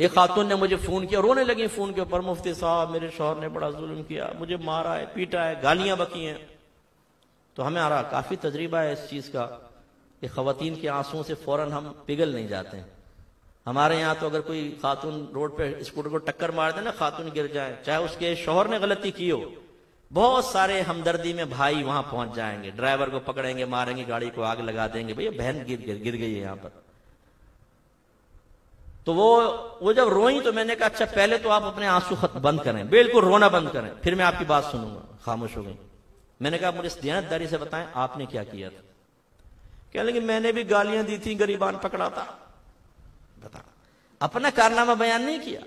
ایک خاتون نے مجھے فون کیا، رونے لگی فون کے اوپر، مفتی صاحب میرے شوہر نے بڑا ظلم کیا، مجھے مارا ہے، پیٹا ہے، گالیاں بکی ہیں۔ تو ہمیں کافی تجربہ ہے اس چیز کا کہ خواتین کے آنسوؤں سے فوراً ہم پگھل نہیں جاتے ہیں۔ ہمارے یہاں تو اگر کوئی خاتون روڈ پہ اسکوٹر کو ٹکر مار دے نا، خاتون گر جائے، چاہے اس کے شوہر نے غلطی کی ہو، بہت سارے ہمدردی میں بھائی وہاں پہنچ جائیں گے، ڈرائیور کو پکڑیں گے، ماریں گے، گاڑی کو آگ لگا دیں گے، بھئی بہن گر گئی ہے یہاں پر۔ تو وہ جب روئیں تو میں نے کہا اچھا پہلے تو آپ اپنے آنسو بند کریں، بالکل رونا بند کریں، پھر میں آپ کی بات سنوں گا۔ خاموش ہو گئی۔ میں نے کہا مجھے دیانتداری سے بتائیں آپ نے کیا کیا تھا؟ کہنے لگے میں نے بھی گالیاں دی تھی، گریبان پکڑا تھا۔ بتا، اپنا کارنامہ بیان نہیں کیا۔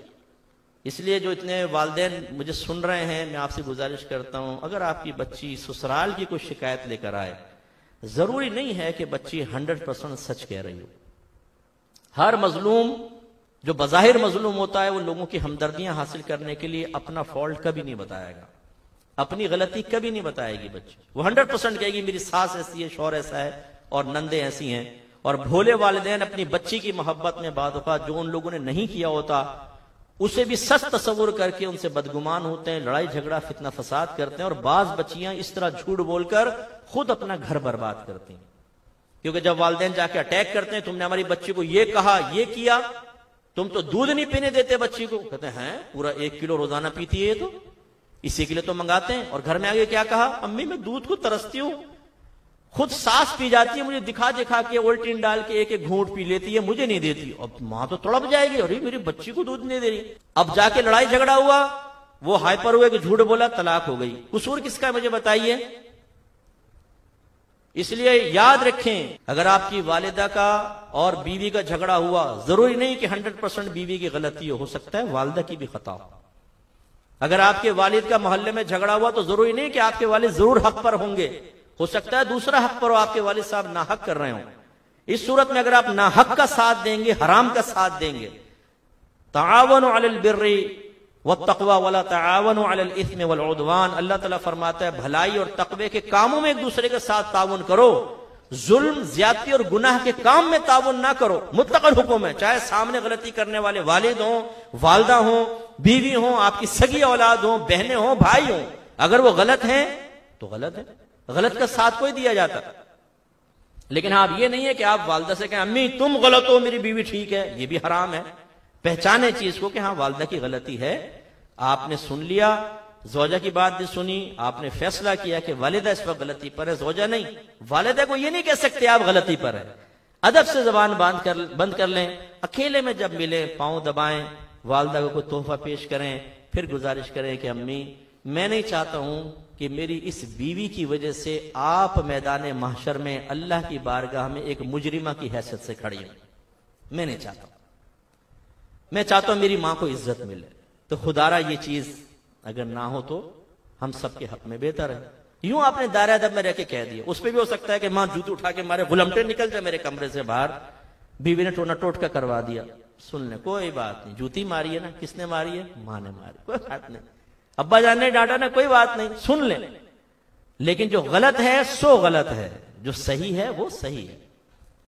اس لیے جو اتنے والدین مجھے سن رہے ہیں، میں آپ سے گزارش کرتا ہوں، اگر آپ کی بچی سسرال کی کوئی شکایت لے کر آئے، ضروری نہیں ہے کہ بچی 100% سچ کہہ رہی ہو۔ ہر مظلوم جو بظاہر مظلوم ہوتا ہے وہ لوگوں کی ہمدردیاں حاصل کرنے کے لیے اپنا فالٹ کبھی نہیں بتائے گا، اپنی غلطی کبھی نہیں بتائے گی بچی۔ وہ 100% کہے گی میری ساس ایسی ہے، شوہر ایسا ہے اور نندے ایسی ہیں۔ اور بھولے والدین اپنی بچی کی محبت میں بعض اوقات جو ان لوگوں نے نہیں کیا ہوتا اسے بھی سچ تصور کر کے ان سے بدگمان ہوتے ہیں، لڑائی جھگڑا فتنہ فساد کرتے ہیں، اور بعض بچیاں اس طرح جھوٹ بول کر خود اپنا گھر برباد کرتی ہیں۔ کیونکہ جب والدین جا کے اٹیک کرتے ہیں، تم نے ہماری بچی کو یہ کہا، یہ کیا، تم تو دودھ نہیں پینے دیتے بچی کو، کہتے ہیں پورا 1 کلو روزانہ پیتی ہے، تو اسی کے لیے تو منگاتے ہیں۔ اور گھر میں آگے کیا کہا، امی میں دودھ کو ترستی ہوں، خود ساس پی جاتی ہے، مجھے دکھا دکھا کے اولٹین ڈال کے ایک ایک گھونٹ پی لیتی ہے، مجھے نہیں دیتی۔ اب ماں تو تڑپ جائے گی، ارے میری بچی کو دودھ نہیں دے رہی۔ اب جا کے لڑائی جھگڑا ہوا، وہ ہائپر ہوئے کہ جھوٹ بولا، طلاق ہو گئی۔ قصور کس کا ہے مجھے بتائیے؟ اس لیے یاد رکھیں، اگر آپ کی والدہ کا اور بیوی کا جھگڑا ہوا، ضروری نہیں کہ 100% بیوی کی غلطی ہو سکتا ہے والدہ کی بھی خطا ہو۔ اگر آپ کے والد کا محلے میں جھگڑا ہوا تو ضروری نہیں کہ آپ کے والد ضرور حق پر ہوں گے، ہو سکتا ہے دوسرا حق پر ہو، آپ کے والد صاحب ناحق کر رہے ہوں۔ اس صورت میں اگر آپ ناحق کا ساتھ دیں گے، حرام کا ساتھ دیں گے، تعاونوا علی البر والتقوی ولا تعاونوا علی الاثم والعدوان، اللہ تعالیٰ فرماتا ہے بھلائی اور تقوی کے کاموں میں ایک دوسرے کے ساتھ تعاون کرو، ظلم، زیادتی اور گناہ کے کام میں تعاون نہ کرو۔ مطلق حکم ہے، چاہے سامنے غلطی کرنے والے والد ہوں، والدہ ہوں، بیوی ہوں، آپ کی سگی اولاد ہوں، بہنیں ہوں، بھائی ہوں، اگر وہ غلط ہیں تو غلط ہے، غلط کا ساتھ کوئی دیا جاتا۔ لیکن آپ یہ نہیں ہے کہ آپ والدہ سے کہیں امی تم غلط ہو، میری بیوی ٹھیک ہے، یہ بھی حرام ہے۔ پہچانے چیز کو کہ ہاں والدہ کی غلطی ہے، آپ نے سن لیا، زوجہ کی بات بھی سنی، آپ نے فیصلہ کیا کہ والدہ اس وقت غلطی پر ہے، زوجہ نہیں۔ والدہ کو یہ نہیں کہہ سکتے آپ غلطی پر ہے، ادب سے زبان بند کر لیں، اکیلے میں جب ملے پاؤں دبائیں، والدہ کو کوئی تحفہ پیش کریں، پھر گزارش کریں کہ امی میں نہیں چاہتا ہوں کہ میری اس بیوی کی وجہ سے آپ میدان محشر میں اللہ کی بارگاہ میں ایک مجرمہ کی حیثیت سے کھڑی ہوں، میں نہیں چاہتا ہوں، میں چاہتا ہوں میری ماں کو عزت ملے۔ تو خدارا یہ چیز اگر نہ ہو تو ہم سب کے حق میں بہتر ہے۔ یوں آپ نے دائرہ ادب میں رہ کے کہہ دیا، اس پہ بھی ہو سکتا ہے کہ ماں جوتے اٹھا کے مارے، غلمٹے نکل جائے میرے کمرے سے باہر، بیوی نے ٹونا ٹوٹکا کروا دیا، سن لیں کوئی بات نہیں، جوتی ماری ہے نا، کس نے ماری ہے؟ ماں نے ماری، کوئی بات نہیں، ابا جان نے ڈانٹا نا، کوئی بات نہیں، سن لیں۔ لیکن جو غلط ہے سو غلط ہے، جو صحیح ہے وہ صحیح ہے۔